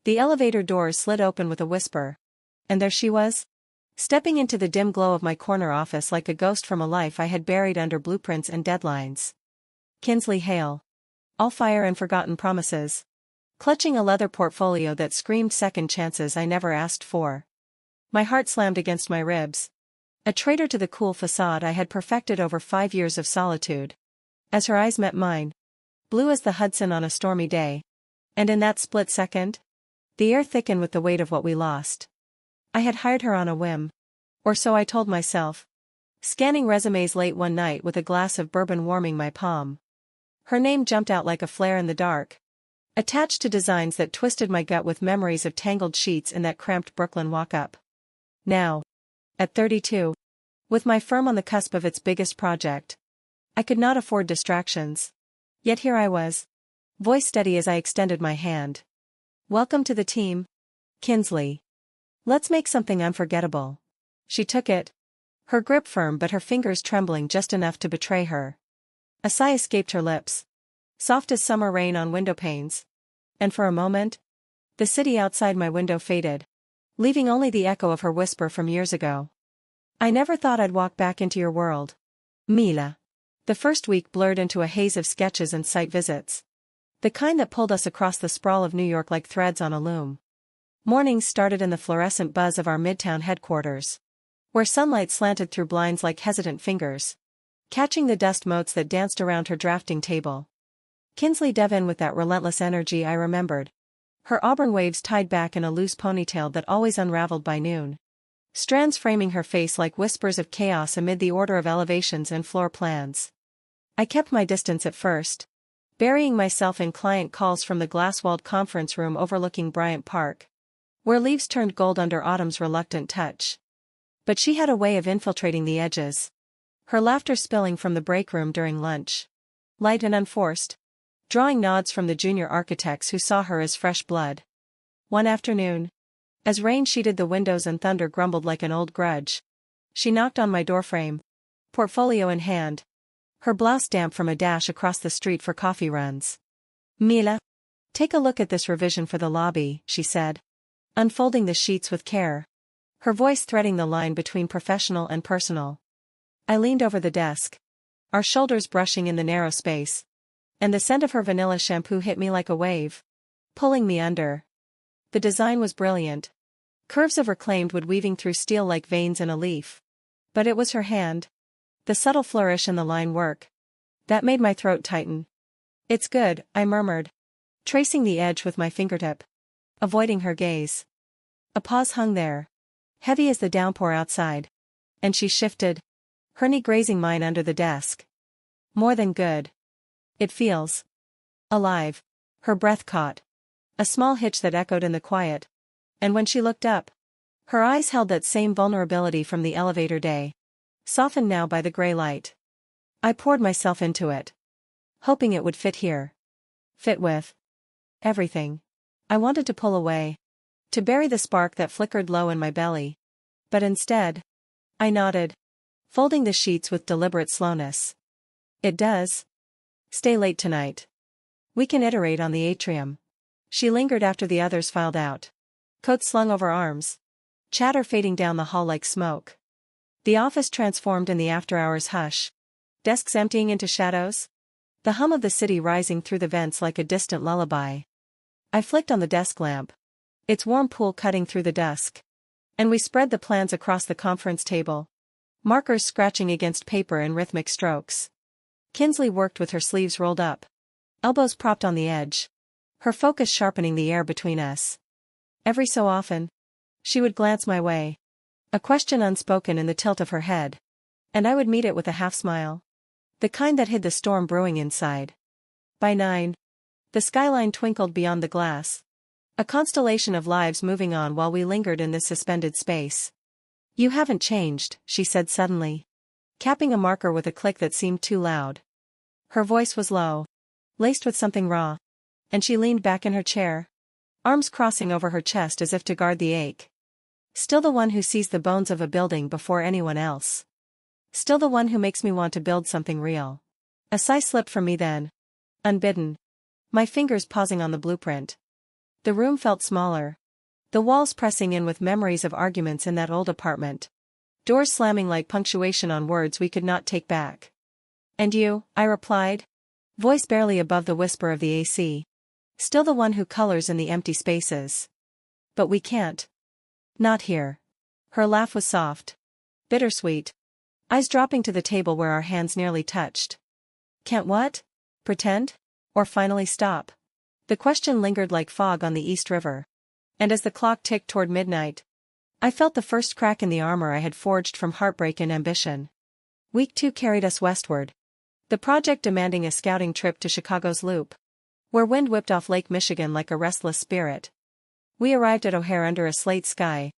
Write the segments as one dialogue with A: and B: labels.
A: The elevator doors slid open with a whisper. And there she was, stepping into the dim glow of my corner office like a ghost from a life I had buried under blueprints and deadlines. Kinsley Hale. All fire and forgotten promises. Clutching a leather portfolio that screamed second chances I never asked for. My heart slammed against my ribs. A traitor to the cool facade I had perfected over 5 years of solitude. As her eyes met mine, blue as the Hudson on a stormy day. And in that split second, the air thickened with the weight of what we lost. I had hired her on a whim. Or so I told myself. Scanning resumes late one night with a glass of bourbon warming my palm. Her name jumped out like a flare in the dark. Attached to designs that twisted my gut with memories of tangled sheets in that cramped Brooklyn walk-up. Now, at 32, with my firm on the cusp of its biggest project, I could not afford distractions. Yet here I was, voice steady as I extended my hand. Welcome to the team, Kinsley. Let's make something unforgettable. She took it, her grip firm but her fingers trembling just enough to betray her. A sigh escaped her lips, soft as summer rain on window panes. And for a moment, the city outside my window faded, leaving only the echo of her whisper from years ago. I never thought I'd walk back into your world, Mila. The first week blurred into a haze of sketches and site visits. The kind that pulled us across the sprawl of New York like threads on a loom. Mornings started in the fluorescent buzz of our midtown headquarters, where sunlight slanted through blinds like hesitant fingers, catching the dust motes that danced around her drafting table. Kinsley dove in with that relentless energy I remembered. Her auburn waves tied back in a loose ponytail that always unraveled by noon. Strands framing her face like whispers of chaos amid the order of elevations and floor plans. I kept my distance at first, burying myself in client calls from the glass-walled conference room overlooking Bryant Park, where leaves turned gold under autumn's reluctant touch. But she had a way of infiltrating the edges. Her laughter spilling from the break room during lunch. Light and unforced, drawing nods from the junior architects who saw her as fresh blood. One afternoon, as rain sheeted the windows and thunder grumbled like an old grudge, she knocked on my doorframe, portfolio in hand, her blouse damp from a dash across the street for coffee runs. Mila, take a look at this revision for the lobby, she said, unfolding the sheets with care, her voice threading the line between professional and personal. I leaned over the desk, our shoulders brushing in the narrow space, and the scent of her vanilla shampoo hit me like a wave, pulling me under. The design was brilliant. Curves of reclaimed wood weaving through steel like veins in a leaf. But it was her hand, the subtle flourish and the line work, that made my throat tighten. It's good, I murmured, tracing the edge with my fingertip, avoiding her gaze. A pause hung there, heavy as the downpour outside, and she shifted, her knee grazing mine under the desk. More than good. It feels alive. Her breath caught. A small hitch that echoed in the quiet. And when she looked up, her eyes held that same vulnerability from the elevator day, softened now by the gray light. I poured myself into it, hoping it would fit here. Fit with everything. I wanted to pull away, to bury the spark that flickered low in my belly. But instead, I nodded, folding the sheets with deliberate slowness. It does. Stay late tonight. We can iterate on the atrium. She lingered after the others filed out. Coats slung over arms. Chatter fading down the hall like smoke. The office transformed in the after-hours hush. Desks emptying into shadows. The hum of the city rising through the vents like a distant lullaby. I flicked on the desk lamp, its warm pool cutting through the dusk. And we spread the plans across the conference table, markers scratching against paper in rhythmic strokes. Kinsley worked with her sleeves rolled up, elbows propped on the edge, her focus sharpening the air between us. Every so often, she would glance my way, a question unspoken in the tilt of her head, and I would meet it with a half-smile, the kind that hid the storm brewing inside. By 9, the skyline twinkled beyond the glass, a constellation of lives moving on while we lingered in this suspended space. You haven't changed, she said suddenly, capping a marker with a click that seemed too loud. Her voice was low, laced with something raw, and she leaned back in her chair, arms crossing over her chest as if to guard the ache. Still the one who sees the bones of a building before anyone else. Still the one who makes me want to build something real. A sigh slipped from me then, unbidden, my fingers pausing on the blueprint. The room felt smaller. The walls pressing in with memories of arguments in that old apartment. Doors slamming like punctuation on words we could not take back. "And you?" I replied. Voice barely above the whisper of the AC. "Still the one who colors in the empty spaces." "But we can't." "Not here." Her laugh was soft. Bittersweet. Eyes dropping to the table where our hands nearly touched. "Can't what? Pretend? Or finally stop?" The question lingered like fog on the East River. And as the clock ticked toward midnight, I felt the first crack in the armor I had forged from heartbreak and ambition. Week 2 carried us westward. The project demanding a scouting trip to Chicago's Loop, where wind whipped off Lake Michigan like a restless spirit. We arrived at O'Hare under a slate sky,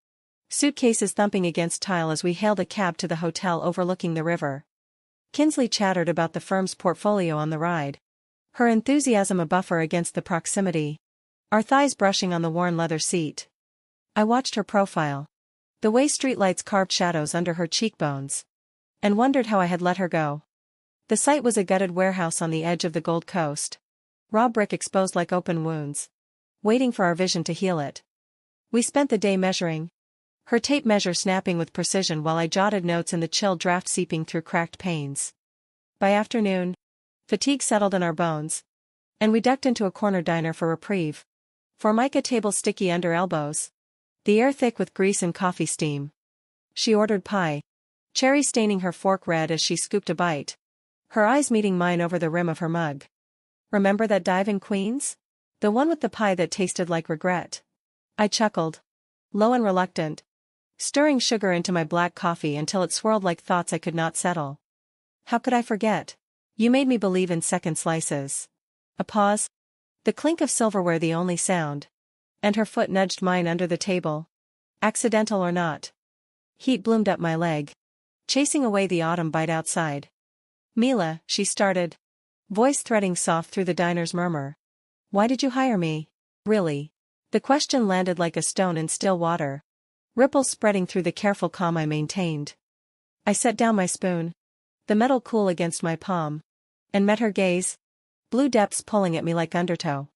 A: suitcases thumping against tile as we hailed a cab to the hotel overlooking the river. Kinsley chattered about the firm's portfolio on the ride, her enthusiasm a buffer against the proximity, our thighs brushing on the worn leather seat. I watched her profile, the way streetlights carved shadows under her cheekbones, and wondered how I had let her go. The site was a gutted warehouse on the edge of the Gold Coast, raw brick exposed like open wounds, waiting for our vision to heal it. We spent the day measuring, her tape measure snapping with precision while I jotted notes in the chill draft seeping through cracked panes. By afternoon, fatigue settled in our bones, and we ducked into a corner diner for reprieve. Formica table sticky under elbows, the air thick with grease and coffee steam. She ordered pie, cherry staining her fork red as she scooped a bite, her eyes meeting mine over the rim of her mug. "Remember that dive in Queens? The one with the pie that tasted like regret?" I chuckled, low and reluctant, stirring sugar into my black coffee until it swirled like thoughts I could not settle. "How could I forget? You made me believe in second slices." A pause. The clink of silverware the only sound. And her foot nudged mine under the table. Accidental or not. Heat bloomed up my leg, chasing away the autumn bite outside. "Mila," she started, voice threading soft through the diner's murmur. "Why did you hire me? Really?" The question landed like a stone in still water, ripples spreading through the careful calm I maintained. I set down my spoon, the metal cool against my palm, and met her gaze, blue depths pulling at me like undertow.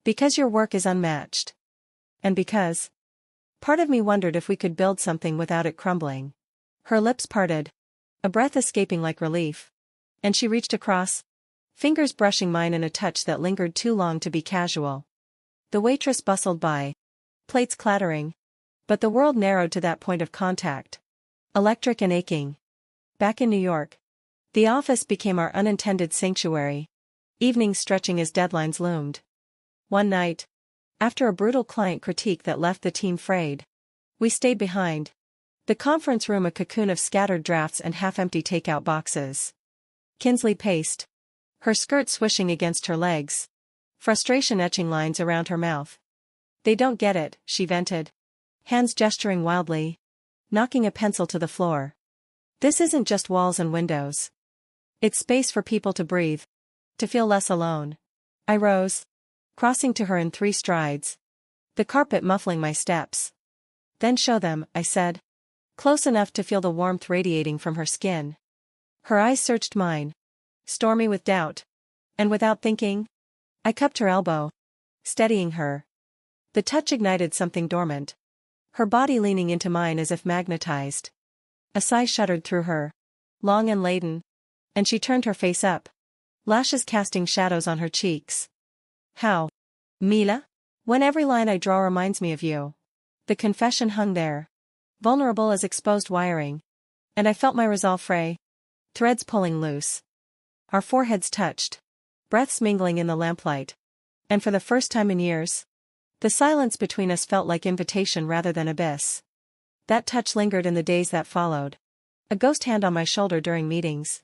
A: "Because your work is unmatched. And because..." Part of me wondered if we could build something without it crumbling. Her lips parted, a breath escaping like relief, and she reached across, fingers brushing mine in a touch that lingered too long to be casual. The waitress bustled by, plates clattering, but the world narrowed to that point of contact, electric and aching. Back in New York, the office became our unintended sanctuary, evenings stretching as deadlines loomed. One night, after a brutal client critique that left the team frayed, we stayed behind, the conference room a cocoon of scattered drafts and half-empty takeout boxes. Kinsley paced, her skirt swishing against her legs, frustration etching lines around her mouth. "They don't get it," she vented, hands gesturing wildly, knocking a pencil to the floor. "This isn't just walls and windows. It's space for people to breathe, to feel less alone." I rose, crossing to her in 3 strides, the carpet muffling my steps. "Then show them," I said, close enough to feel the warmth radiating from her skin. Her eyes searched mine, stormy with doubt, and without thinking, I cupped her elbow, steadying her. The touch ignited something dormant, her body leaning into mine as if magnetized. A sigh shuddered through her, long and laden, and she turned her face up, lashes casting shadows on her cheeks. "How? Mila? When every line I draw reminds me of you." The confession hung there, vulnerable as exposed wiring, and I felt my resolve fray, threads pulling loose. Our foreheads touched, breaths mingling in the lamplight, and for the first time in years, the silence between us felt like invitation rather than abyss. That touch lingered in the days that followed. A ghost hand on my shoulder during meetings,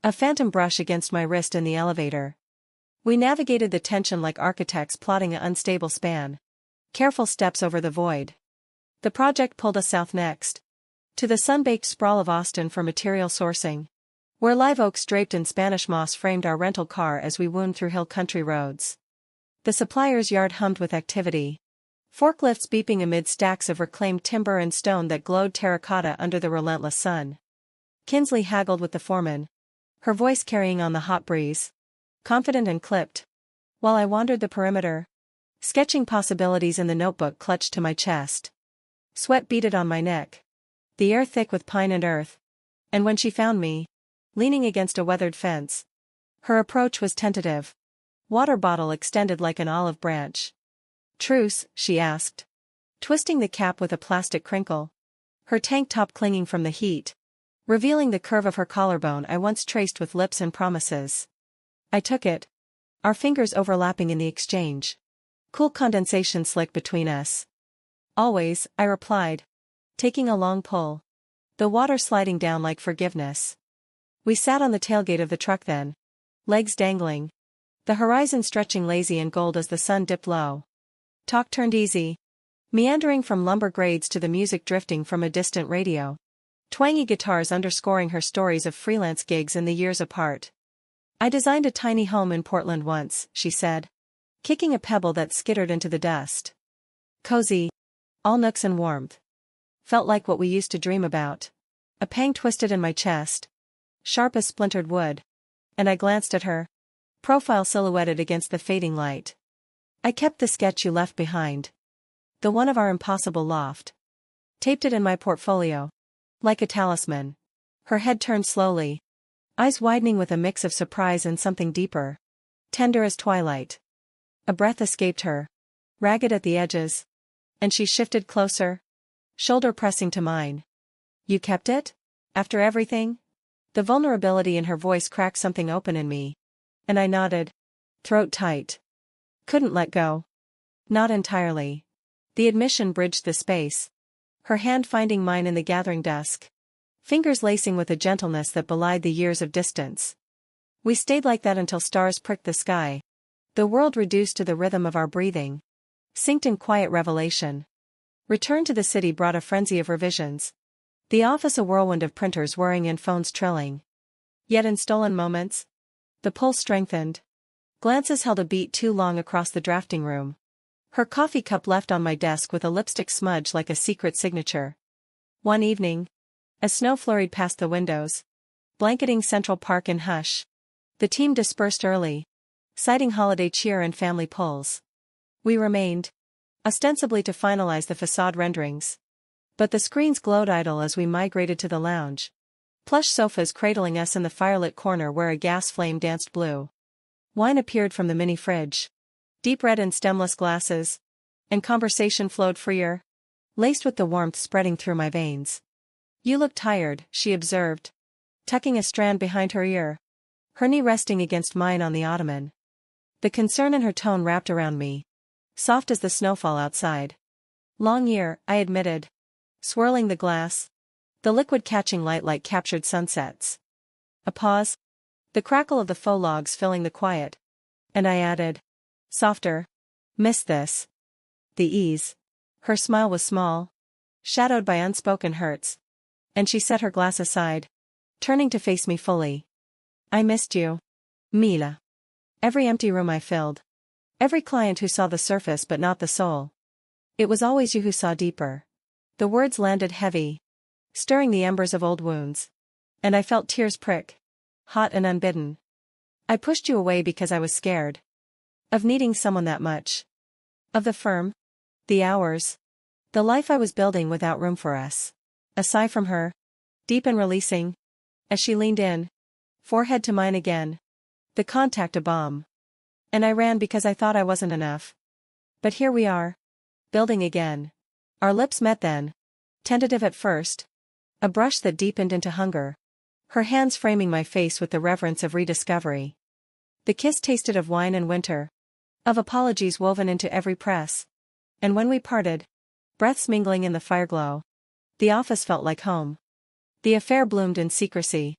A: a phantom brush against my wrist in the elevator. We navigated the tension like architects plotting an unstable span, careful steps over the void. The project pulled us south next, to the sun-baked sprawl of Austin for material sourcing, where live oaks draped in Spanish moss framed our rental car as we wound through hill country roads. The supplier's yard hummed with activity, forklifts beeping amid stacks of reclaimed timber and stone that glowed terracotta under the relentless sun. Kinsley haggled with the foreman, her voice carrying on the hot breeze, confident and clipped, while I wandered the perimeter, sketching possibilities in the notebook clutched to my chest. Sweat beaded on my neck. The air thick with pine and earth. And when she found me, leaning against a weathered fence, her approach was tentative. Water bottle extended like an olive branch. "Truce?" she asked, twisting the cap with a plastic crinkle. Her tank top clinging from the heat, revealing the curve of her collarbone I once traced with lips and promises. I took it, our fingers overlapping in the exchange. Cool condensation slick between us. "Always," I replied, taking a long pull. The water sliding down like forgiveness. We sat on the tailgate of the truck then, legs dangling, the horizon stretching lazy and gold as the sun dipped low. Talk turned easy, meandering from lumber grades to the music drifting from a distant radio. Twangy guitars underscoring her stories of freelance gigs in the years apart. "I designed a tiny home in Portland once," she said, kicking a pebble that skittered into the dust. "Cozy. All nooks and warmth. Felt like what we used to dream about." A pang twisted in my chest, sharp as splintered wood. And I glanced at her, profile silhouetted against the fading light. "I kept the sketch you left behind. The one of our impossible loft. Taped it in my portfolio. Like a talisman." Her head turned slowly, eyes widening with a mix of surprise and something deeper, tender as twilight. A breath escaped her, ragged at the edges, and she shifted closer, shoulder pressing to mine. "You kept it? After everything?" The vulnerability in her voice cracked something open in me, and I nodded, throat tight. Couldn't let go. Not entirely. The admission bridged the space, her hand finding mine in the gathering dusk, fingers lacing with a gentleness that belied the years of distance. We stayed like that until stars pricked the sky, the world reduced to the rhythm of our breathing, synced in quiet revelation. Return to the city brought a frenzy of revisions. The office a whirlwind of printers whirring and phones trilling. Yet in stolen moments, the pulse strengthened. Glances held a beat too long across the drafting room. Her coffee cup left on my desk with a lipstick smudge like a secret signature. One evening, as snow flurried past the windows, blanketing Central Park in hush, the team dispersed early, citing holiday cheer and family pulls. We remained, ostensibly to finalize the facade renderings. But the screens glowed idle as we migrated to the lounge. Plush sofas cradling us in the firelit corner where a gas flame danced blue. Wine appeared from the mini fridge, deep red in stemless glasses, and conversation flowed freer, laced with the warmth spreading through my veins. "You look tired," she observed, tucking a strand behind her ear, her knee resting against mine on the ottoman. The concern in her tone wrapped around me, soft as the snowfall outside. "Long year," I admitted, swirling the glass, the liquid catching light like captured sunsets. A pause, the crackle of the faux logs filling the quiet, and I added, softer. "Miss this." The ease. Her smile was small, shadowed by unspoken hurts, and she set her glass aside, turning to face me fully. "I missed you, Mila. Every empty room I filled. Every client who saw the surface but not the soul. It was always you who saw deeper." The words landed heavy, stirring the embers of old wounds. And I felt tears prick, hot and unbidden. "I pushed you away because I was scared. Of needing someone that much. Of the firm. The hours. The life I was building without room for us." A sigh from her, deep and releasing, as she leaned in, forehead to mine again. The contact a bomb. And I ran because I thought I wasn't enough. But here we are, building again. Our lips met then, tentative at first, a brush that deepened into hunger, her hands framing my face with the reverence of rediscovery. The kiss tasted of wine and winter, of apologies woven into every press. And when we parted, breaths mingling in the fireglow, the office felt like home. The affair bloomed in secrecy.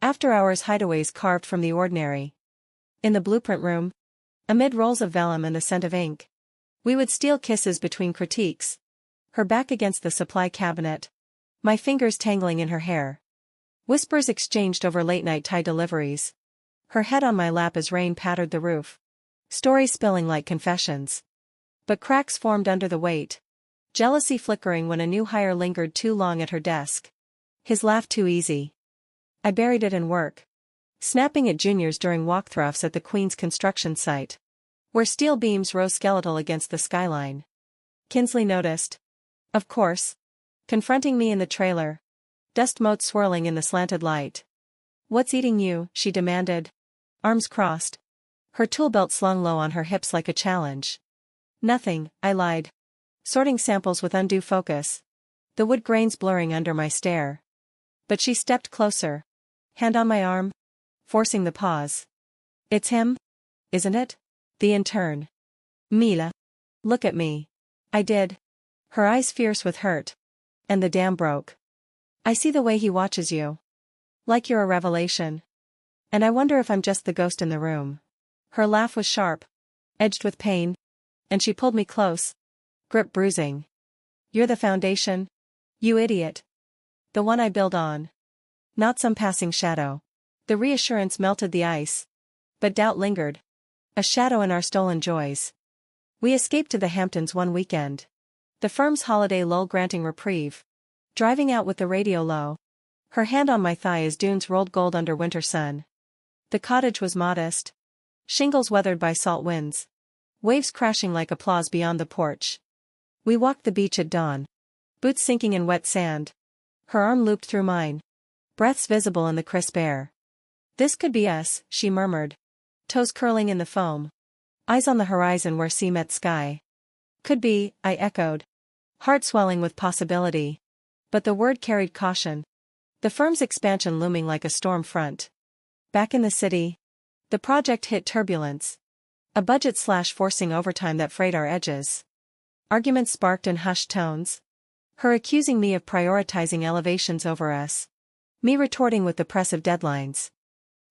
A: After-hours hideaways carved from the ordinary. In the blueprint room, amid rolls of vellum and the scent of ink, we would steal kisses between critiques, her back against the supply cabinet, my fingers tangling in her hair. Whispers exchanged over late-night tie deliveries, her head on my lap as rain pattered the roof. Stories spilling like confessions. But cracks formed under the weight, jealousy flickering when a new hire lingered too long at her desk. His laugh too easy. I buried it in work, snapping at juniors during walkthroughs at the Queen's construction site, where steel beams rose skeletal against the skyline. Kinsley noticed. Of course. Confronting me in the trailer. Dust motes swirling in the slanted light. "What's eating you?" she demanded. Arms crossed. Her tool belt slung low on her hips like a challenge. "Nothing," I lied. Sorting samples with undue focus. The wood grains blurring under my stare. But she stepped closer. Hand on my arm. Forcing the pause. "It's him? Isn't it? The intern." "Mila. Look at me." I did. Her eyes fierce with hurt. "And the dam broke. I see the way he watches you. Like you're a revelation. And I wonder if I'm just the ghost in the room." Her laugh was sharp. Edged with pain. And she pulled me close. Grip bruising. "You're the foundation. You idiot. The one I build on. Not some passing shadow." The reassurance melted the ice. But doubt lingered. A shadow in our stolen joys. We escaped to the Hamptons one weekend. The firm's holiday lull granting reprieve. Driving out with the radio low. Her hand on my thigh as dunes rolled gold under winter sun. The cottage was modest. Shingles weathered by salt winds. Waves crashing like applause beyond the porch. We walked the beach at dawn. Boots sinking in wet sand. Her arm looped through mine. Breaths visible in the crisp air. "This could be us," she murmured. Toes curling in the foam. Eyes on the horizon where sea met sky. "Could be," I echoed. Heart swelling with possibility. But the word carried caution. The firm's expansion looming like a storm front. Back in the city. The project hit turbulence. A budget slash forcing overtime that frayed our edges. Arguments sparked in hushed tones. Her accusing me of prioritizing elevations over us. Me retorting with the press of deadlines.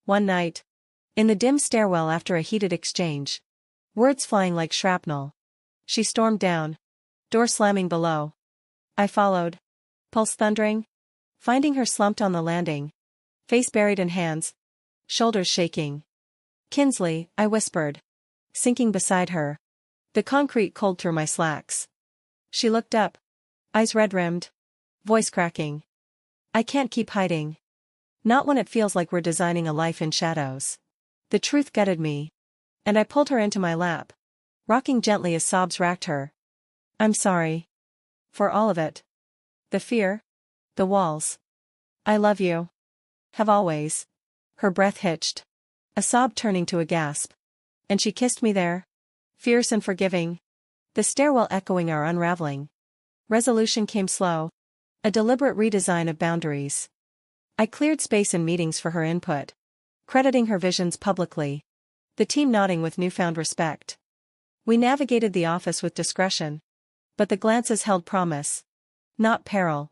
A: One night. In the dim stairwell after a heated exchange. Words flying like shrapnel. She stormed down. Door slamming below. I followed. Pulse thundering. Finding her slumped on the landing. Face buried in hands. Shoulders shaking. "Kinsley," I whispered. Sinking beside her. The concrete cold through my slacks. She looked up. Eyes red-rimmed. Voice cracking. "I can't keep hiding. Not when it feels like we're designing a life in shadows." The truth gutted me. And I pulled her into my lap. Rocking gently as sobs racked her. "I'm sorry. For all of it. The fear. The walls. I love you. Have always." Her breath hitched. A sob turning to a gasp. And she kissed me there. Fierce and forgiving. The stairwell echoing our unraveling. Resolution came slow. A deliberate redesign of boundaries. I cleared space in meetings for her input. Crediting her visions publicly. The team nodding with newfound respect. We navigated the office with discretion. But the glances held promise. Not peril.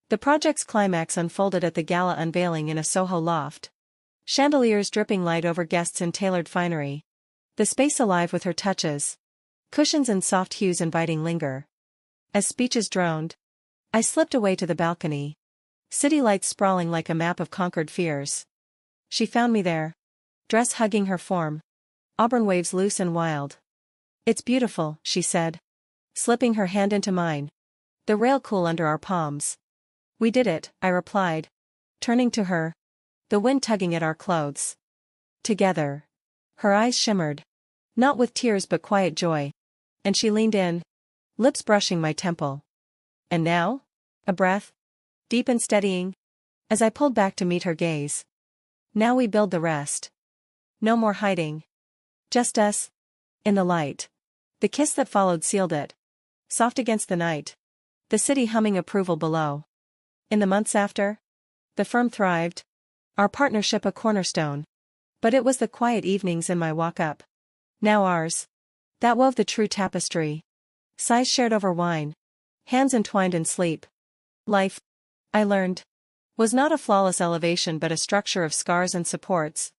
A: The project's climax unfolded at the gala unveiling in a Soho loft. Chandeliers dripping light over guests in tailored finery. The space alive with her touches. Cushions and soft hues inviting linger. As speeches droned, I slipped away to the balcony. City lights sprawling like a map of conquered fears. She found me there. Dress hugging her form. Auburn waves loose and wild. "It's beautiful," she said. Slipping her hand into mine. The rail cool under our palms. "We did it," I replied. Turning to her. The wind tugging at our clothes. "Together." Her eyes shimmered. Not with tears but quiet joy. And she leaned in. Lips brushing my temple. "And now?" A breath. Deep and steadying. As I pulled back to meet her gaze. "Now we build the rest. No more hiding. Just us. In the light." The kiss that followed sealed it. Soft against the night. The city humming approval below. In the months after. The firm thrived. Our partnership a cornerstone. But it was the quiet evenings in my walk-up. Now ours. That wove the true tapestry. Sighs shared over wine. Hands entwined in sleep. Life, I learned, was not a flawless elevation but a structure of scars and supports.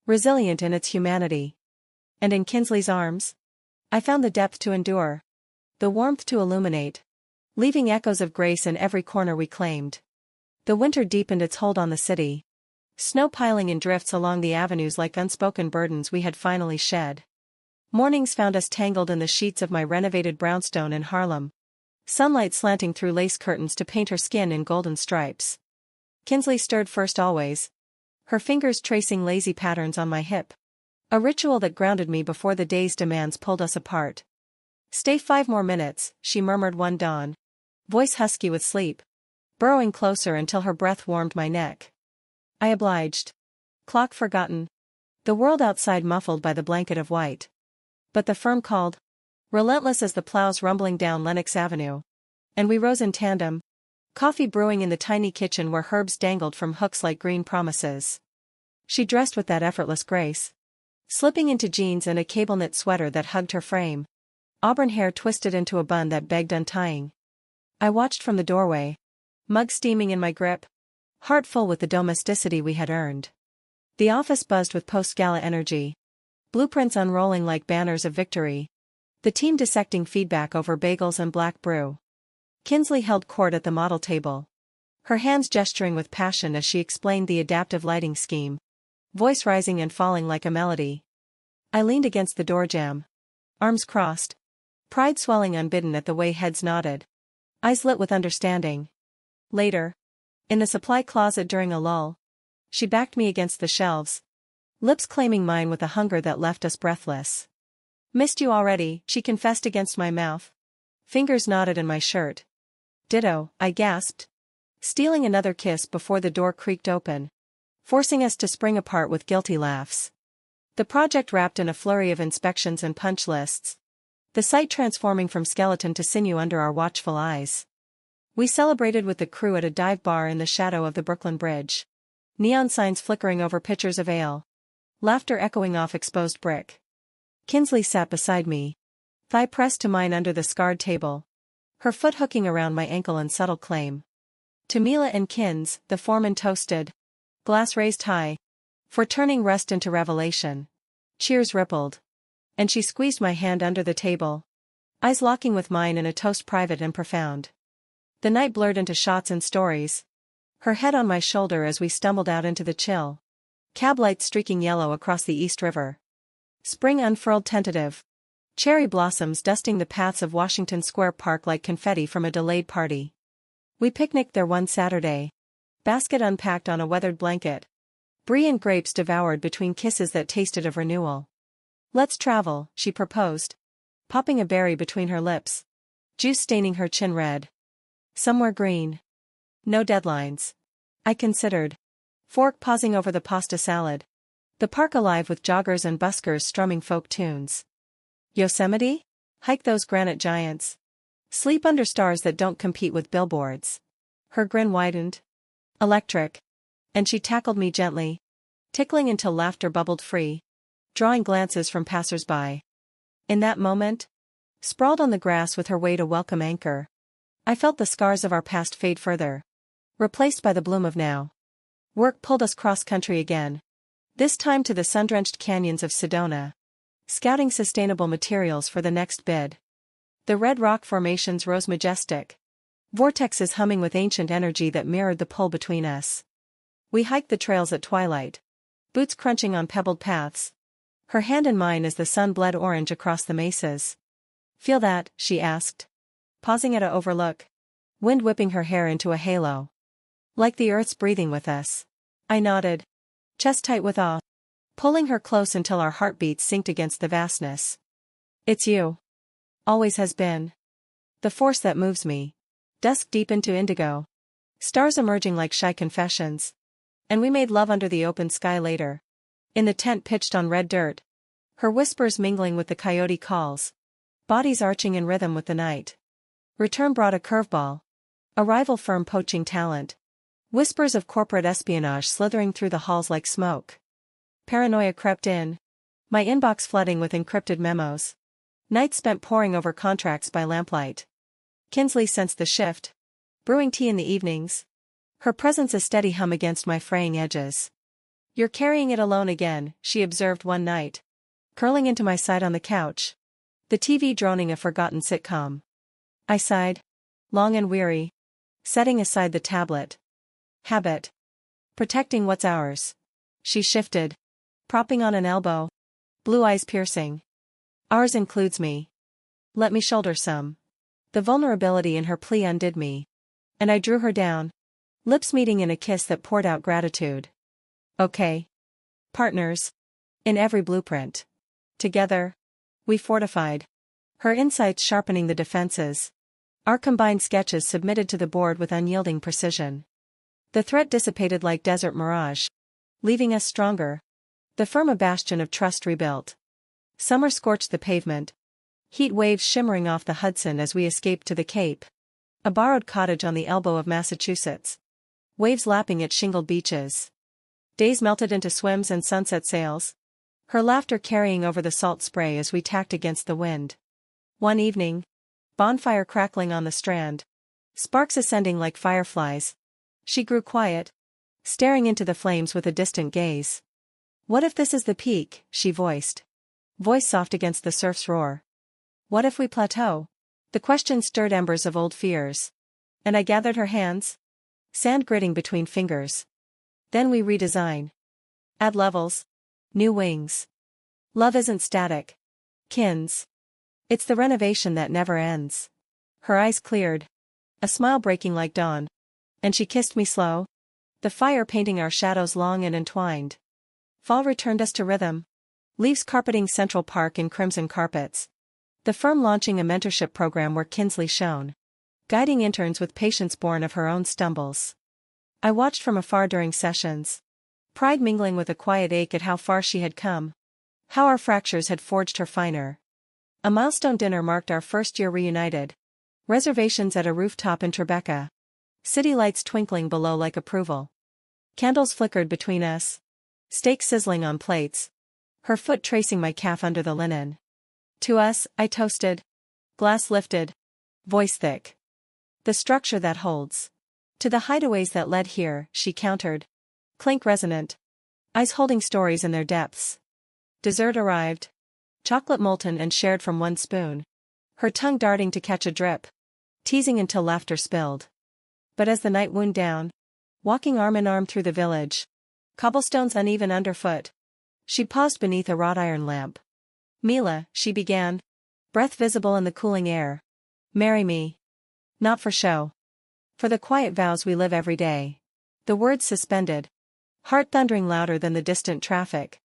A: Resilient in its humanity. And in Kinsley's arms, I found the depth to endure. The warmth to illuminate. Leaving echoes of grace in every corner we claimed. The winter deepened its hold on the city. Snow piling in drifts along the avenues like unspoken burdens we had finally shed. Mornings found us tangled in the sheets of my renovated brownstone in Harlem. Sunlight slanting through lace curtains to paint her skin in golden stripes. Kinsley stirred first always. Her fingers tracing lazy patterns on my hip. A ritual that grounded me before the day's demands pulled us apart. Stay 5 more minutes, she murmured one dawn. Voice husky with sleep. Burrowing closer until her breath warmed my neck. I obliged. Clock forgotten. The world outside muffled by the blanket of white. But the firm called. Relentless as the plows rumbling down Lenox Avenue. And we rose in tandem. Coffee brewing in the tiny kitchen where herbs dangled from hooks like green promises. She dressed with that effortless grace. Slipping into jeans and a cable-knit sweater that hugged her frame. Auburn hair twisted into a bun that begged untying. I watched from the doorway. Mug steaming in my grip. Heart full with the domesticity we had earned. The office buzzed with post-gala energy. Blueprints unrolling like banners of victory. The team dissecting feedback over bagels and black brew. Kinsley held court at the model table. Her hands gesturing with passion as she explained the adaptive lighting scheme. Voice rising and falling like a melody. I leaned against the door jamb. Arms crossed. Pride swelling unbidden at the way heads nodded. Eyes lit with understanding. Later. In the supply closet during a lull. She backed me against the shelves. Lips claiming mine with a hunger that left us breathless. Missed you already, she confessed against my mouth. Fingers knotted in my shirt. Ditto, I gasped. Stealing another kiss before the door creaked open. Forcing us to spring apart with guilty laughs. The project wrapped in a flurry of inspections and punch lists. The site transforming from skeleton to sinew under our watchful eyes. We celebrated with the crew at a dive bar in the shadow of the Brooklyn Bridge. Neon signs flickering over pitchers of ale. Laughter echoing off exposed brick. Kinsley sat beside me. Thigh pressed to mine under the scarred table. Her foot hooking around my ankle in subtle claim. To Mila and Kins, the foreman toasted. Glass raised high. For turning rust into revelation. Cheers rippled. And she squeezed my hand under the table. Eyes locking with mine in a toast private and profound. The night blurred into shots and stories. Her head on my shoulder as we stumbled out into the chill. Cab lights streaking yellow across the East River. Spring unfurled tentative. Cherry blossoms dusting the paths of Washington Square Park like confetti from a delayed party. We picnicked there one Saturday. Basket unpacked on a weathered blanket. Brie and grapes devoured between kisses that tasted of renewal. Let's travel, she proposed. Popping a berry between her lips. Juice staining her chin red. Somewhere green. No deadlines. I considered. Fork pausing over the pasta salad. The park alive with joggers and buskers strumming folk tunes. Yosemite? Hike those granite giants. Sleep under stars that don't compete with billboards. Her grin widened. Electric. And she tackled me gently. Tickling until laughter bubbled free. Drawing glances from passers-by. In that moment, sprawled on the grass with her weight a welcome anchor, I felt the scars of our past fade further. Replaced by the bloom of now. Work pulled us cross-country again. This time to the sun-drenched canyons of Sedona. Scouting sustainable materials for the next bid. The red rock formations rose majestic. Vortexes humming with ancient energy that mirrored the pull between us. We hiked the trails at twilight. Boots crunching on pebbled paths. Her hand in mine as the sun bled orange across the mesas. Feel that, she asked. Pausing at a overlook. Wind whipping her hair into a halo. Like the earth's breathing with us. I nodded. Chest tight with awe. Pulling her close until our heartbeats synced against the vastness. It's you. Always has been. The force that moves me. Dusk deepened to indigo. Stars emerging like shy confessions. And we made love under the open sky later. In the tent pitched on red dirt. Her whispers mingling with the coyote calls. Bodies arching in rhythm with the night. Return brought a curveball. Arrival firm poaching talent. Whispers of corporate espionage slithering through the halls like smoke. Paranoia crept in. My inbox flooding with encrypted memos. Nights spent poring over contracts by lamplight. Kinsley sensed the shift. Brewing tea in the evenings. Her presence a steady hum against my fraying edges. You're carrying it alone again, she observed one night. Curling into my side on the couch. The TV droning a forgotten sitcom. I sighed. Long and weary. Setting aside the tablet. Habit. Protecting what's ours. She shifted. Propping on an elbow. Blue eyes piercing. Ours includes me. Let me shoulder some. The vulnerability in her plea undid me. And I drew her down. Lips meeting in a kiss that poured out gratitude. Okay. Partners. In every blueprint. Together, we fortified. Her insights sharpening the defenses. Our combined sketches submitted to the board with unyielding precision. The threat dissipated like desert mirage, leaving us stronger. The firm bastion of trust rebuilt. Summer scorched the pavement. Heat waves shimmering off the Hudson as we escaped to the Cape. A borrowed cottage on the elbow of Massachusetts. Waves lapping at shingled beaches. Days melted into swims and sunset sails. Her laughter carrying over the salt spray as we tacked against the wind. One evening, bonfire crackling on the strand. Sparks ascending like fireflies. She grew quiet, staring into the flames with a distant gaze. What if this is the peak, she voiced. Voice soft against the surf's roar. What if we plateau? The question stirred embers of old fears. And I gathered her hands. Sand gritting between fingers. Then we redesign. Add levels. New wings. Love isn't static. Kins. It's the renovation that never ends. Her eyes cleared. A smile breaking like dawn. And she kissed me slow. The fire painting our shadows long and entwined. Fall returned us to rhythm. Leaves carpeting Central Park in crimson carpets. The firm launching a mentorship program where Kinsley shone. Guiding interns with patience born of her own stumbles. I watched from afar during sessions. Pride mingling with a quiet ache at how far she had come. How our fractures had forged her finer. A milestone dinner marked our first year reunited. Reservations at a rooftop in Tribeca. City lights twinkling below like approval. Candles flickered between us. Steak sizzling on plates. Her foot tracing my calf under the linen. To us, I toasted. Glass lifted. Voice thick. The structure that holds. To the hideaways that led here, she countered. Clink resonant. Eyes holding stories in their depths. Dessert arrived. Chocolate molten and shared from one spoon. Her tongue darting to catch a drip. Teasing until laughter spilled. But as the night wound down, walking arm in arm through the village, cobblestones uneven underfoot, she paused beneath a wrought iron lamp. Mila, she began. Breath visible in the cooling air. Marry me. Not for show. For the quiet vows we live every day. The words suspended. Heart thundering louder than the distant traffic.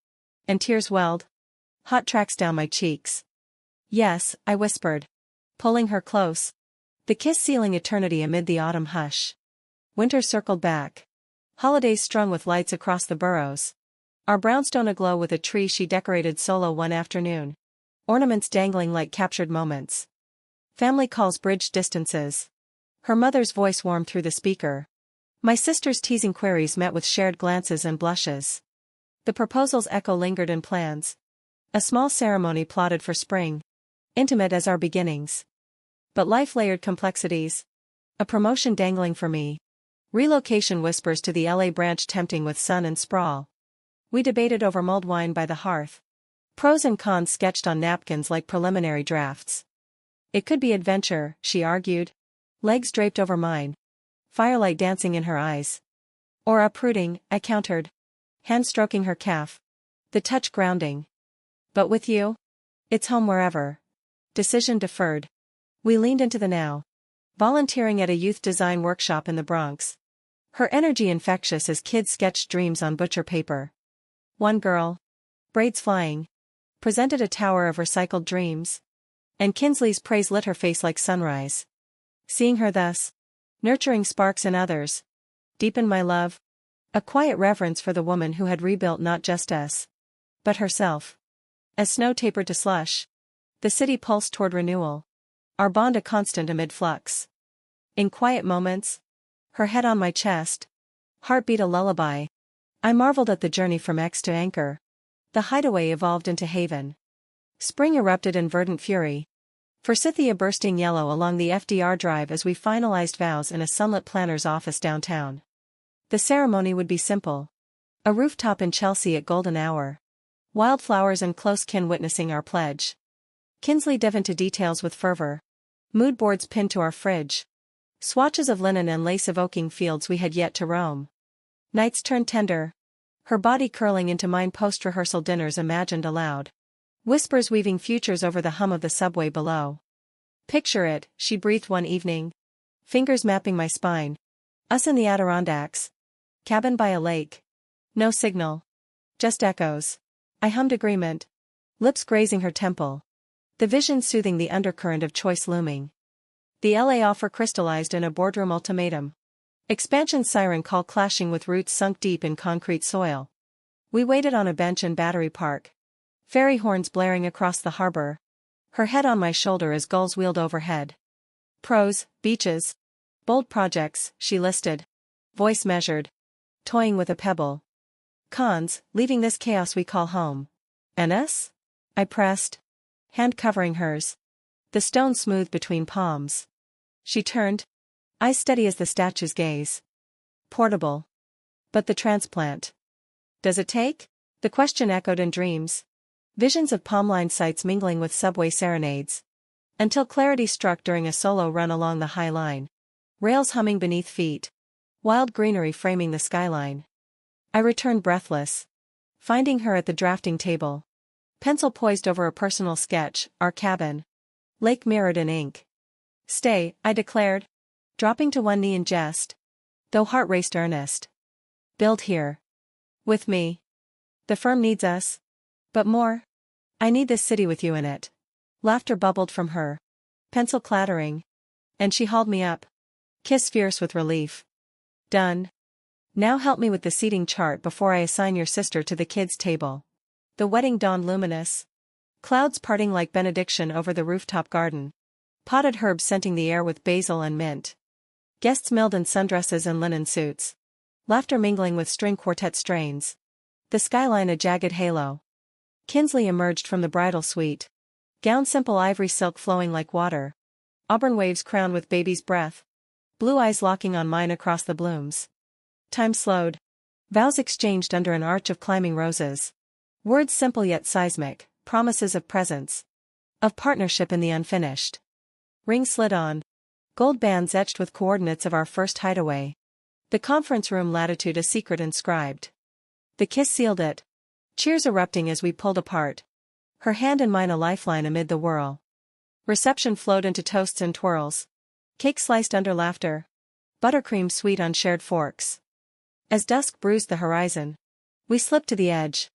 A: And tears welled. Hot tracks down my cheeks. Yes, I whispered. Pulling her close. The kiss sealing eternity amid the autumn hush. Winter circled back. Holidays strung with lights across the burrows. Our brownstone aglow with a tree she decorated solo one afternoon. Ornaments dangling like captured moments. Family calls bridged distances. Her mother's voice warmed through the speaker. My sister's teasing queries met with shared glances and blushes. The proposal's echo lingered in plans. A small ceremony plotted for spring. Intimate as our beginnings. But life layered complexities. A promotion dangling for me. Relocation whispers to the LA branch tempting with sun and sprawl. We debated over mulled wine by the hearth. Pros and cons sketched on napkins like preliminary drafts. It could be adventure, she argued. Legs draped over mine. Firelight dancing in her eyes. Or uprooting, I countered. Hand stroking her calf. The touch grounding. But with you? It's home wherever. Decision deferred. We leaned into the now. Volunteering at a youth design workshop in the Bronx. Her energy infectious as kids sketched dreams on butcher paper. One girl, braids flying, presented a tower of recycled dreams. And Kinsley's praise lit her face like sunrise. Seeing her thus, nurturing sparks in others, deepened my love. A quiet reverence for the woman who had rebuilt not just us, but herself. As snow tapered to slush, the city pulsed toward renewal. Our bond a constant amid flux. In quiet moments, her head on my chest, heartbeat a lullaby. I marveled at the journey from X to anchor. The hideaway evolved into haven. Spring erupted in verdant fury. Forsythia bursting yellow along the FDR Drive as we finalized vows in a sunlit planner's office downtown. The ceremony would be simple. A rooftop in Chelsea at golden hour. Wildflowers and close kin witnessing our pledge. Kinsley dove into details with fervor. Mood boards pinned to our fridge. Swatches of linen and lace evoking fields we had yet to roam. Nights turned tender. Her body curling into mine post-rehearsal dinners imagined aloud. Whispers weaving futures over the hum of the subway below. Picture it, she breathed one evening. Fingers mapping my spine. Us in the Adirondacks. Cabin by a lake. No signal. Just echoes. I hummed agreement. Lips grazing her temple. The vision soothing the undercurrent of choice looming. The LA offer crystallized in a boardroom ultimatum. Expansion's siren call clashing with roots sunk deep in concrete soil. We waited on a bench in Battery Park. Ferry horns blaring across the harbor. Her head on my shoulder as gulls wheeled overhead. Pros, beaches. Bold projects, she listed. Voice measured. Toying with a pebble. Cons, leaving this chaos we call home. NS? I pressed. Hand covering hers. The stone smooth between palms. She turned. Eyes steady as the statue's gaze. Portable. But the transplant. Does it take? The question echoed in dreams. Visions of palm-lined sights mingling with subway serenades. Until clarity struck during a solo run along the High Line. Rails humming beneath feet. Wild greenery framing the skyline. I returned breathless. Finding her at the drafting table. Pencil poised over a personal sketch, our cabin. Lake mirrored in ink. Stay, I declared. Dropping to one knee in jest. Though heart raced earnest. Build here. With me. The firm needs us. But more. I need this city with you in it. Laughter bubbled from her. Pencil clattering. And she hauled me up. Kiss fierce with relief. Done. Now help me with the seating chart before I assign your sister to the kids' table. The wedding dawned luminous. Clouds parting like benediction over the rooftop garden. Potted herbs scenting the air with basil and mint. Guests milled in sundresses and linen suits. Laughter mingling with string quartet strains. The skyline a jagged halo. Kinsley emerged from the bridal suite. Gown simple ivory silk flowing like water. Auburn waves crowned with baby's breath. Blue eyes locking on mine across the blooms. Time slowed. Vows exchanged under an arch of climbing roses. Words simple yet seismic, promises of presence. Of partnership in the unfinished. Rings slid on. Gold bands etched with coordinates of our first hideaway. The conference room latitude a secret inscribed. The kiss sealed it. Cheers erupting as we pulled apart. Her hand in mine a lifeline amid the whirl. Reception flowed into toasts and twirls. Cake sliced under laughter. Buttercream sweet on shared forks. As dusk bruised the horizon. We slipped to the edge.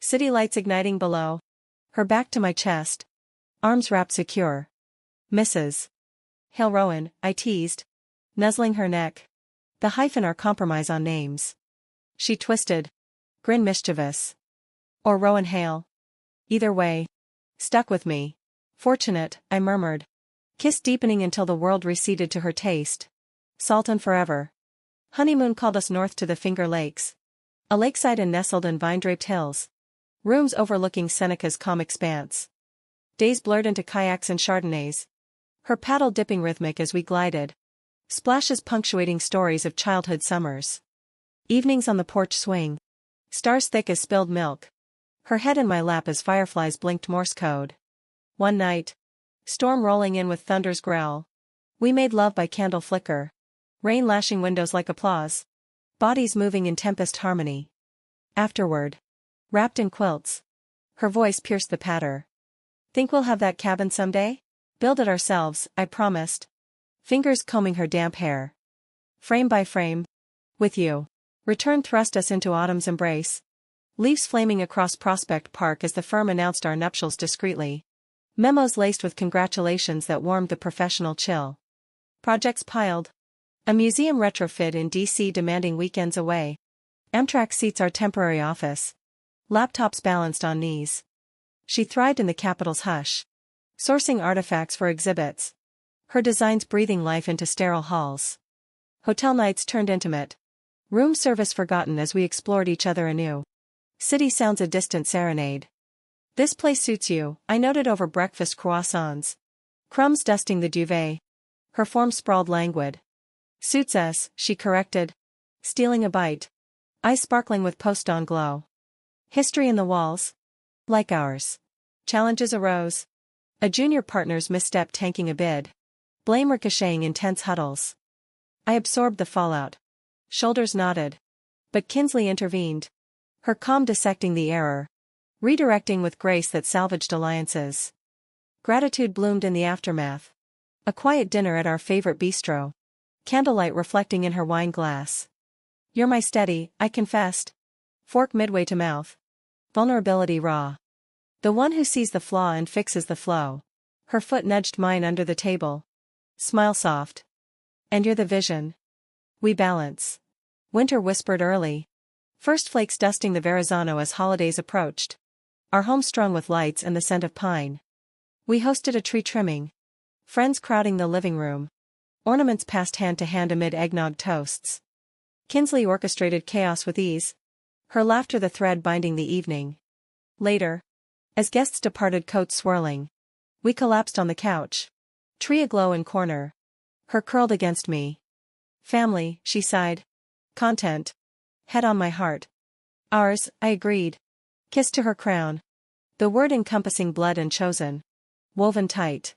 A: City lights igniting below. Her back to my chest. Arms wrapped secure. Mrs. Hail Rowan, I teased. Nuzzling her neck. The hyphen our compromise on names. She twisted. Grin mischievous. Or Rowan Hale. Either way. Stuck with me. Fortunate, I murmured. Kiss deepening until the world receded to her taste. Salt and forever. Honeymoon called us north to the Finger Lakes. A lakeside and nestled in vine-draped hills. Rooms overlooking Seneca's calm expanse. Days blurred into kayaks and chardonnays. Her paddle dipping rhythmic as we glided. Splashes punctuating stories of childhood summers. Evenings on the porch swing. Stars thick as spilled milk. Her head in my lap as fireflies blinked Morse code. One night. Storm rolling in with thunder's growl. We made love by candle flicker. Rain lashing windows like applause. Bodies moving in tempest harmony. Afterward. Wrapped in quilts. Her voice pierced the patter. Think we'll have that cabin someday? Build it ourselves, I promised. Fingers combing her damp hair. Frame by frame. With you. Return thrust us into autumn's embrace. Leaves flaming across Prospect Park as the firm announced our nuptials discreetly. Memos laced with congratulations that warmed the professional chill. Projects piled. A museum retrofit in D.C. demanding weekends away. Amtrak seats our temporary office. Laptops balanced on knees. She thrived in the capital's hush. Sourcing artifacts for exhibits. Her designs breathing life into sterile halls. Hotel nights turned intimate. Room service forgotten as we explored each other anew. City sounds a distant serenade. This place suits you, I noted over breakfast croissants. Crumbs dusting the duvet. Her form sprawled languid. Suits us, she corrected. Stealing a bite. Eyes sparkling with post-dawn glow. History in the walls. Like ours. Challenges arose. A junior partner's misstep tanking a bid. Blame ricocheting in tense huddles. I absorbed the fallout. Shoulders nodded. But Kinsley intervened. Her calm dissecting the error. Redirecting with grace that salvaged alliances. Gratitude bloomed in the aftermath. A quiet dinner at our favorite bistro. Candlelight reflecting in her wine glass. You're my steady, I confessed. Fork midway to mouth. Vulnerability raw. The one who sees the flaw and fixes the flow. Her foot nudged mine under the table. Smile soft. And you're the vision. We balance. Winter whispered early. First flakes dusting the Verrazano as holidays approached. Our home strung with lights and the scent of pine. We hosted a tree trimming. Friends crowding the living room. Ornaments passed hand to hand amid eggnog toasts. Kinsley orchestrated chaos with ease. Her laughter the thread binding the evening. Later, as guests departed, coats swirling, we collapsed on the couch. Tree aglow in corner. Her curled against me. Family, she sighed. Content. Head on my heart. Ours, I agreed. Kissed to her crown. The word encompassing blood and chosen. Woven tight.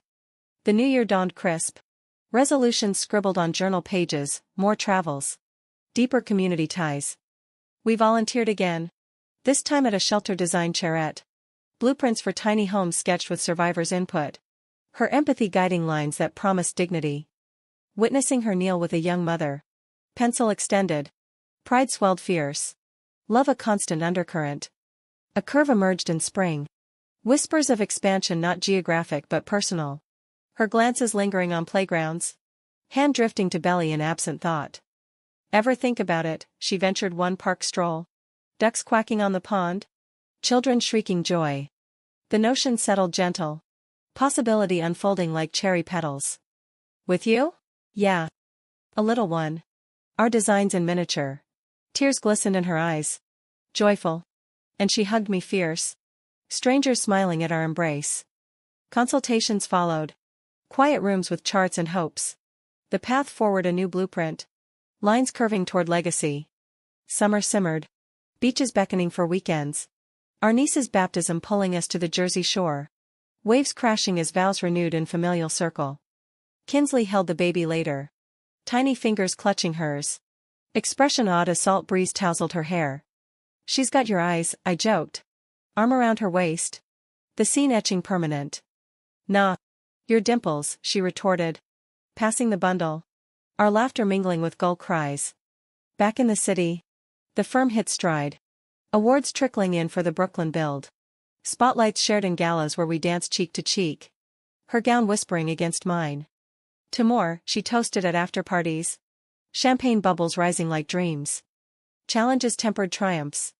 A: The new year dawned crisp. Resolutions scribbled on journal pages, more travels. Deeper community ties. We volunteered again. This time at a shelter design charrette. Blueprints for tiny homes sketched with survivors' input. Her empathy guiding lines that promised dignity. Witnessing her kneel with a young mother. Pencil extended. Pride swelled fierce. Love a constant undercurrent. A curve emerged in spring. Whispers of expansion not geographic but personal. Her glances lingering on playgrounds. Hand drifting to belly in absent thought. Ever think about it, she ventured one park stroll. Ducks quacking on the pond. Children shrieking joy. The notion settled gentle. Possibility unfolding like cherry petals. With you? Yeah. A little one. Our designs in miniature. Tears glistened in her eyes. Joyful. And she hugged me fierce. Strangers smiling at our embrace. Consultations followed. Quiet rooms with charts and hopes. The path forward a new blueprint. Lines curving toward legacy. Summer simmered. Beaches beckoning for weekends. Our niece's baptism pulling us to the Jersey shore. Waves crashing as vows renewed in familial circle. Kinsley held the baby later. Tiny fingers clutching hers. Expression odd as salt breeze tousled her hair. She's got your eyes, I joked. Arm around her waist. The scene etching permanent. Nah. Your dimples, she retorted. Passing the bundle. Our laughter mingling with gull cries. Back in the city. The firm hit stride. Awards trickling in for the Brooklyn build. Spotlights shared in galas where we danced cheek to cheek. Her gown whispering against mine. To more, she toasted at after-parties. Champagne bubbles rising like dreams. Challenges tempered triumphs.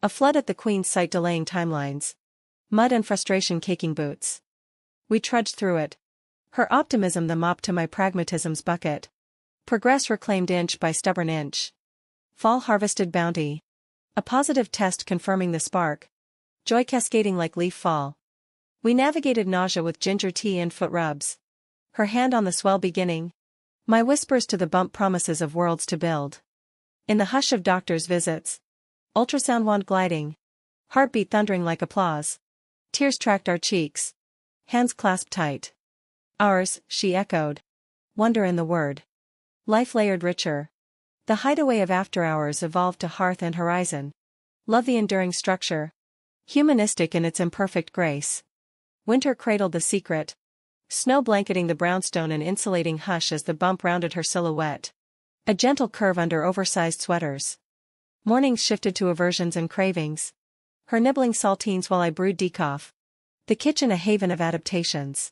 A: A flood at the Queen's site delaying timelines. Mud and frustration caking boots. We trudged through it. Her optimism the mop to my pragmatism's bucket. Progress reclaimed inch by stubborn inch. Fall harvested bounty. A positive test confirming the spark. Joy cascading like leaf fall. We navigated nausea with ginger tea and foot rubs. Her hand on the swell beginning. My whispers to the bump promises of worlds to build. In the hush of doctors' visits. Ultrasound wand gliding. Heartbeat thundering like applause. Tears tracked our cheeks. Hands clasped tight. Ours, she echoed. Wonder in the word. Life layered richer. The hideaway of after hours evolved to hearth and horizon. Love the enduring structure. Humanistic in its imperfect grace. Winter cradled the secret. Snow blanketing the brownstone and insulating hush as the bump rounded her silhouette. A gentle curve under oversized sweaters. Mornings shifted to aversions and cravings. Her nibbling saltines while I brewed decaf. The kitchen a haven of adaptations.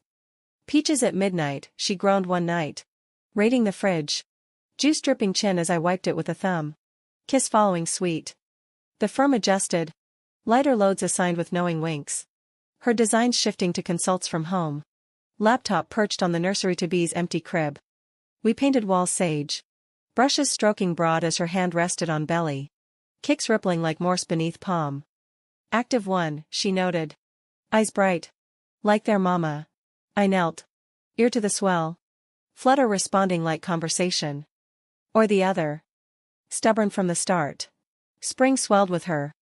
A: Peaches at midnight, she groaned one night. Raiding the fridge. Juice dripping chin as I wiped it with a thumb. Kiss following sweet. The firm adjusted. Lighter loads assigned with knowing winks. Her designs shifting to consults from home. Laptop perched on the nursery-to-be's empty crib. We painted walls sage. Brushes stroking broad as her hand rested on belly. Kicks rippling like Morse beneath palm. Active one, she noted. Eyes bright. Like their mama. I knelt. Ear to the swell. Flutter responding like conversation. Or the other. Stubborn from the start. Spring swelled with her.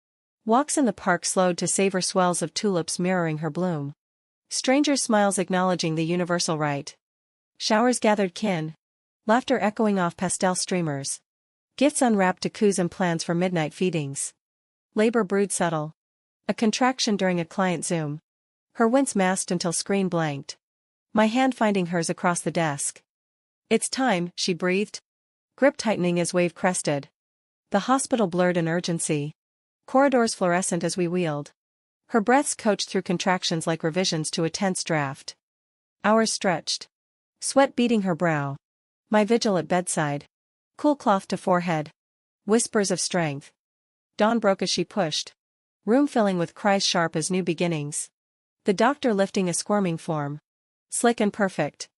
A: Walks in the park slowed to savor swells of tulips mirroring her bloom. Stranger smiles acknowledging the universal right. Showers gathered kin. Laughter echoing off pastel streamers. Gifts unwrapped to coups and plans for midnight feedings. Labor brewed subtle. A contraction during a client Zoom. Her wince masked until screen blanked. My hand finding hers across the desk. It's time, she breathed. Grip tightening as wave crested. The hospital blurred in urgency. Corridors fluorescent as we wheeled. Her breaths coached through contractions like revisions to a tense draft. Hours stretched. Sweat beading her brow. My vigil at bedside. Cool cloth to forehead. Whispers of strength. Dawn broke as she pushed. Room filling with cries sharp as new beginnings. The doctor lifting a squirming form. Slick and perfect.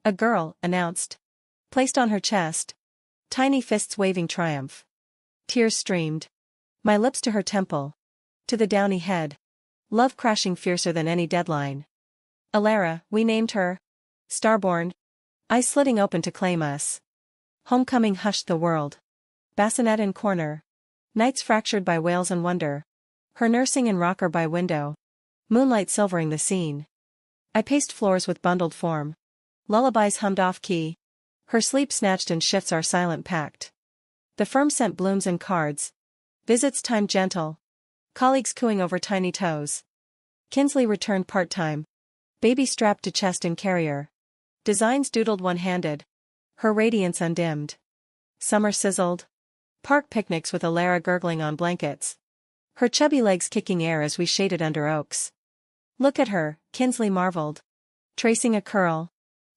A: A girl, announced. Placed on her chest. Tiny fists waving triumph. Tears streamed. My lips to her temple. To the downy head. Love crashing fiercer than any deadline. Alara, we named her. Starborn. Eyes slitting open to claim us. Homecoming hushed the world. Bassinet in corner. Nights fractured by wails and wonder. Her nursing in rocker by window. Moonlight silvering the scene. I paced floors with bundled form. Lullabies hummed off-key. Her sleep snatched in shifts our silent pact. The firm sent blooms and cards. Visits timed gentle. Colleagues cooing over tiny toes. Kinsley returned part-time. Baby strapped to chest in carrier. Designs doodled one-handed. Her radiance undimmed. Summer sizzled. Park picnics with Alara gurgling on blankets. Her chubby legs kicking air as we shaded under oaks. Look at her, Kinsley marveled. Tracing a curl.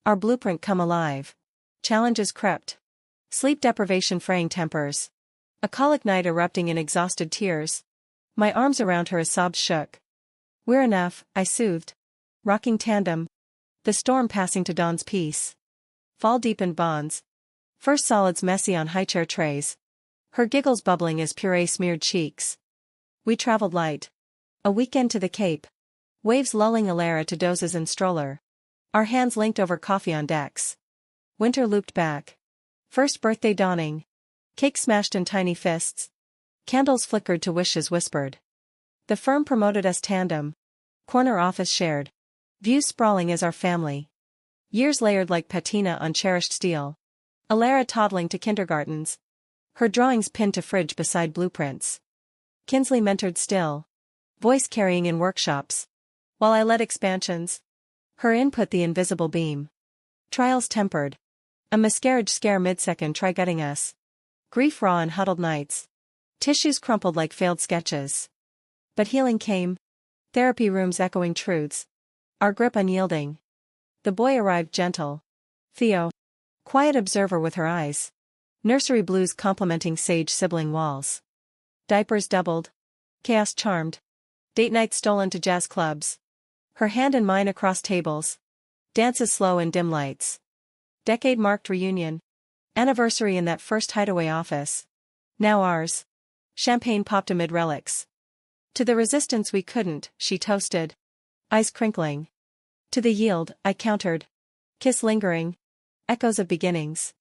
A: Our blueprint come alive. Challenges crept. Sleep deprivation fraying tempers. A colic night erupting in exhausted tears. My arms around her as sobs shook. We're enough, I soothed. Rocking tandem. The storm passing to dawn's peace. Fall deepened bonds. First solids messy on high-chair trays. Her giggles bubbling as puree smeared cheeks. We traveled light. A weekend to the Cape. Waves lulling Alara to dozes in stroller. Our hands linked over coffee on decks. Winter looped back. First birthday dawning. Cake smashed in tiny fists. Candles flickered to wishes whispered. The firm promoted us tandem. Corner office shared. Views sprawling as our family. Years layered like patina on cherished steel. Alara toddling to kindergartens. Her drawings pinned to fridge beside blueprints. Kinsley mentored still. Voice carrying in workshops. While I led expansions. Her input the invisible beam. Trials tempered. A miscarriage scare mid-second try gutting us. Grief raw in huddled nights. Tissues crumpled like failed sketches. But healing came. Therapy rooms echoing truths. Our grip unyielding. The boy arrived gentle. Theo. Quiet observer with her eyes. Nursery blues complementing sage sibling walls. Diapers doubled. Chaos charmed. Date nights stolen to jazz clubs. Her hand in mine across tables. Dances slow in dim lights. Decade-marked reunion. Anniversary in that first Hideaway office. Now ours. Champagne popped amid relics. To the resistance we couldn't, she toasted. Eyes crinkling. To the yield, I countered. Kiss lingering. Echoes of beginnings.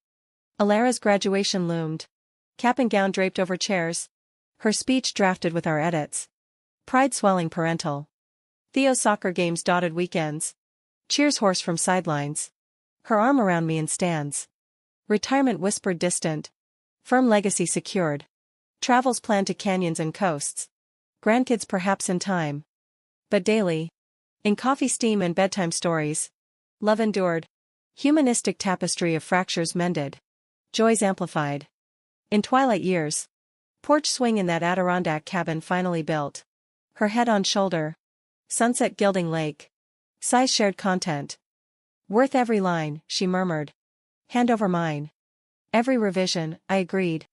A: Alara's graduation loomed. Cap and gown draped over chairs. Her speech drafted with our edits. Pride swelling parental. Theo's soccer games dotted weekends. Cheers hoarse from sidelines. Her arm around me in stands. Retirement whispered distant. Firm legacy secured. Travels planned to canyons and coasts. Grandkids perhaps in time. But daily. In coffee steam and bedtime stories. Love endured. Humanistic tapestry of fractures mended. Joys amplified. In twilight years. Porch swing in that Adirondack cabin finally built. Her head on shoulder. Sunset gilding lake. Sighs shared content. Worth every line, she murmured. Hand over mine. Every revision, I agreed.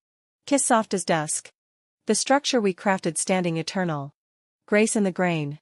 A: Kiss soft as dusk. The structure we crafted standing eternal. Grace in the grain.